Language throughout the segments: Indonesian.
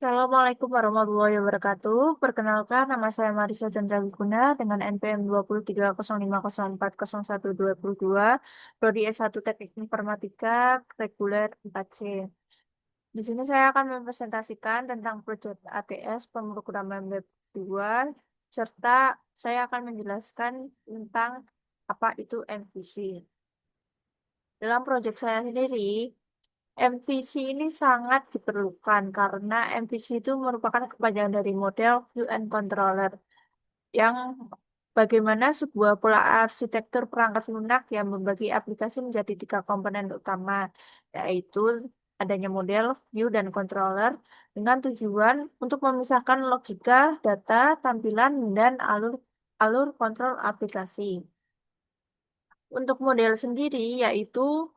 Assalamualaikum warahmatullahi wabarakatuh. Perkenalkan, nama saya Marisa Chandrawiguna dengan NPM 23050540122, Prodi S1 Teknik Informatika, reguler 4C. Di sini saya akan mempresentasikan tentang proyek ATS pemrograman web 2, serta saya akan menjelaskan tentang apa itu MVC. Dalam proyek saya sendiri, MVC ini sangat diperlukan karena MVC itu merupakan kepanjangan dari model View and Controller yang bagaimana sebuah pola arsitektur perangkat lunak yang membagi aplikasi menjadi tiga komponen utama, yaitu adanya model view dan controller dengan tujuan untuk memisahkan logika, data, tampilan, dan alur alur kontrol aplikasi. Untuk model sendiri, yaitu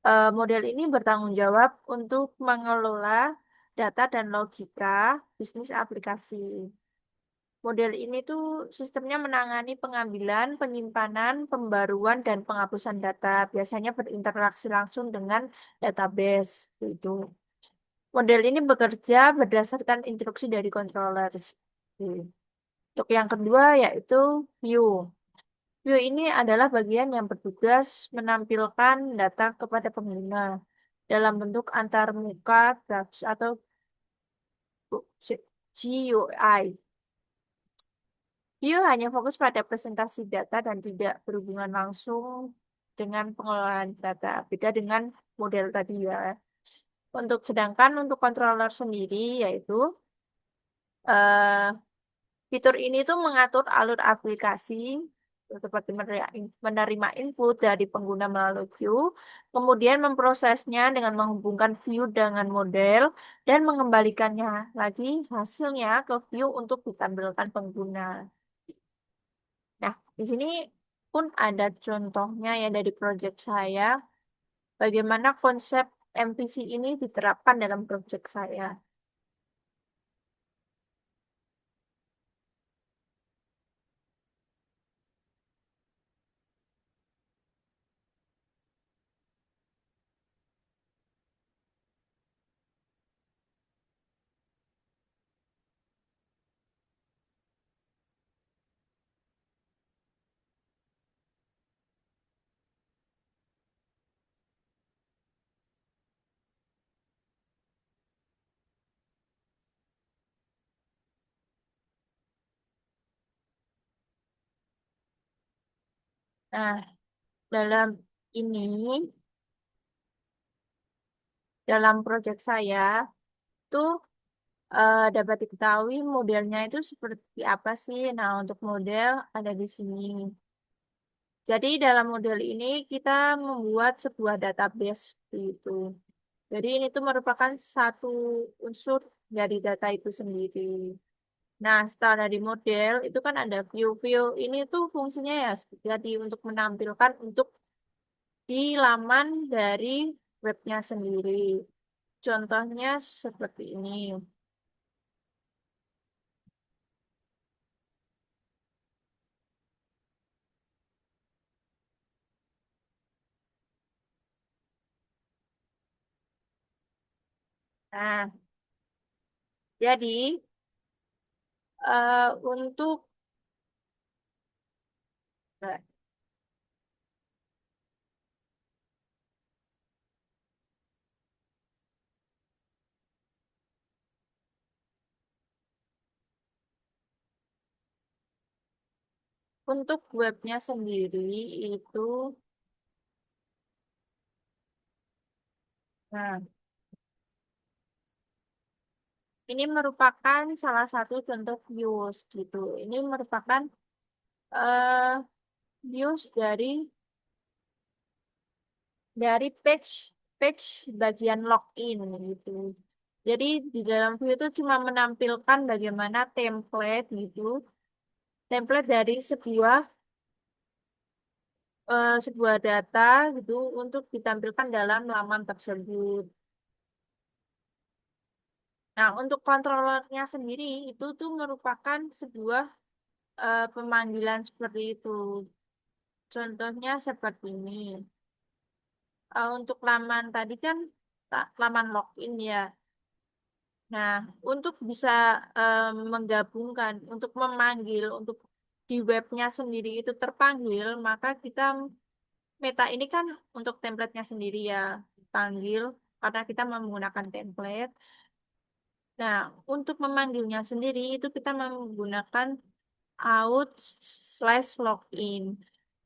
model ini bertanggung jawab untuk mengelola data dan logika bisnis aplikasi. Model ini tuh sistemnya menangani pengambilan, penyimpanan, pembaruan, dan penghapusan data. Biasanya berinteraksi langsung dengan database. Itu. Model ini bekerja berdasarkan instruksi dari controller. Untuk yang kedua yaitu view. View ini adalah bagian yang bertugas menampilkan data kepada pengguna dalam bentuk antarmuka, grafis, atau GUI. View hanya fokus pada presentasi data dan tidak berhubungan langsung dengan pengelolaan data. Beda dengan model tadi ya. Sedangkan untuk controller sendiri yaitu eh, fitur ini tuh mengatur alur aplikasi seperti menerima input dari pengguna melalui view, kemudian memprosesnya dengan menghubungkan view dengan model, dan mengembalikannya lagi hasilnya ke view untuk ditampilkan pengguna. Nah, di sini pun ada contohnya ya dari proyek saya, bagaimana konsep MVC ini diterapkan dalam proyek saya. Nah, dalam ini, dalam proyek saya, tuh dapat diketahui modelnya itu seperti apa sih. Nah, untuk model ada di sini. Jadi dalam model ini kita membuat sebuah database itu. Jadi ini tuh merupakan satu unsur dari data itu sendiri. Nah, setelah dari model itu kan ada view-view. Ini tuh fungsinya ya jadi untuk menampilkan untuk di laman dari webnya sendiri. Contohnya seperti ini. Nah, jadi untuk webnya sendiri itu, nah, ini merupakan salah satu contoh views gitu. Ini merupakan eh views dari page page bagian login gitu. Jadi di dalam view itu cuma menampilkan bagaimana template dari sebuah data gitu untuk ditampilkan dalam laman tersebut. Nah, untuk kontrolernya sendiri itu tuh merupakan sebuah pemanggilan seperti itu. Contohnya seperti ini. Untuk laman tadi kan laman login ya. Nah, untuk bisa menggabungkan, untuk memanggil, untuk di webnya sendiri itu terpanggil, maka kita Meta ini kan untuk templatenya sendiri ya dipanggil karena kita menggunakan template. Nah, untuk memanggilnya sendiri itu kita menggunakan out slash login.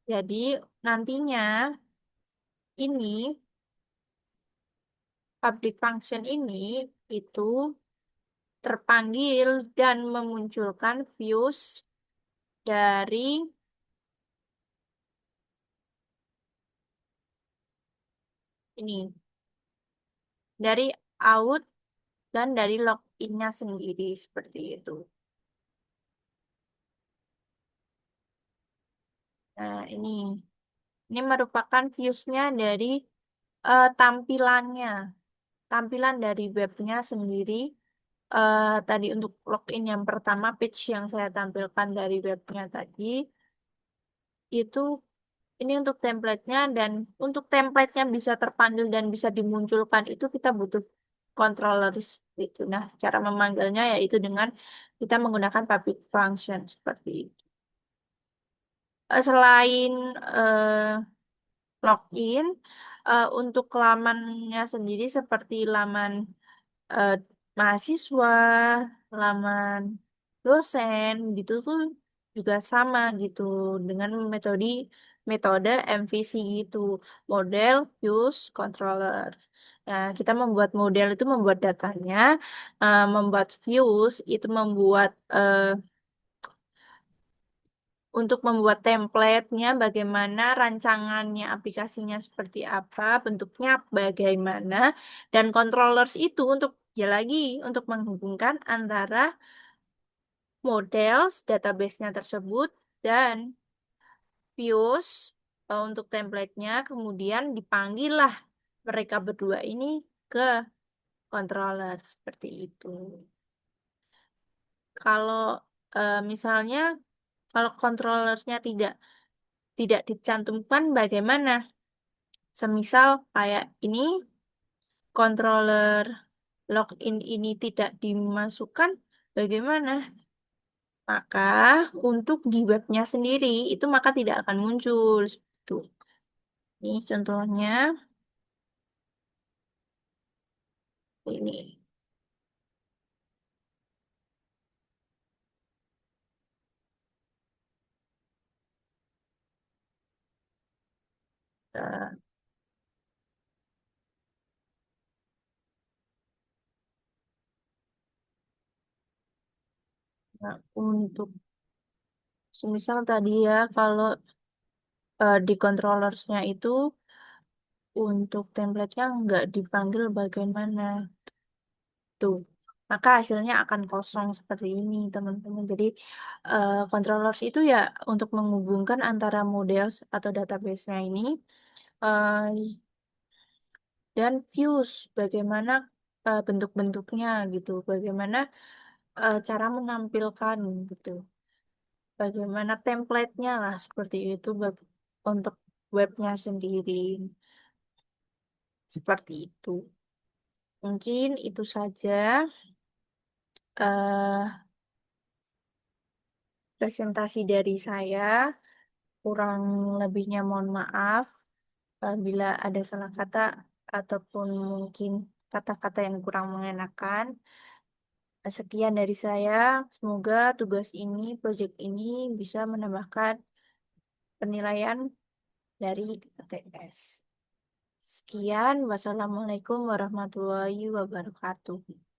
Jadi nantinya ini public function ini itu terpanggil dan memunculkan views dari ini, dari out dan dari loginnya sendiri seperti itu. Nah, ini merupakan viewsnya dari tampilannya, tampilan dari webnya sendiri. Tadi untuk login yang pertama, page yang saya tampilkan dari webnya tadi, itu ini untuk templatenya dan untuk templatenya bisa terpanggil dan bisa dimunculkan itu kita butuh controllers gitu. Nah, cara memanggilnya yaitu dengan kita menggunakan public function seperti itu. Selain login, untuk lamannya sendiri seperti laman eh, mahasiswa, laman dosen gitu tuh juga sama gitu dengan metode MVC gitu, model views controller. Nah, kita membuat model itu membuat datanya, membuat views itu membuat untuk membuat template-nya bagaimana, rancangannya, aplikasinya seperti apa, bentuknya bagaimana, dan controllers itu untuk ya lagi untuk menghubungkan antara models database-nya tersebut dan views untuk template-nya, kemudian dipanggillah mereka berdua ini ke controller seperti itu. Kalau misalnya kalau controllersnya tidak dicantumkan bagaimana? Semisal kayak ini controller login ini tidak dimasukkan, bagaimana? Maka untuk di webnya sendiri itu maka tidak akan muncul. Itu. Ini contohnya ini. Nah, untuk semisal tadi ya kalau di controllersnya itu untuk template-nya nggak dipanggil bagaimana tuh. Maka hasilnya akan kosong seperti ini, teman-teman. Jadi, controllers itu ya untuk menghubungkan antara model atau database-nya ini eh, dan views, bagaimana bentuk-bentuknya gitu, bagaimana cara menampilkan gitu, bagaimana template-nya lah seperti itu untuk webnya sendiri, seperti itu. Mungkin itu saja eh presentasi dari saya. Kurang lebihnya mohon maaf bila ada salah kata ataupun mungkin kata-kata yang kurang mengenakan. Sekian dari saya. Semoga tugas ini, proyek ini bisa menambahkan penilaian dari ATS. Sekian, wassalamualaikum warahmatullahi wabarakatuh.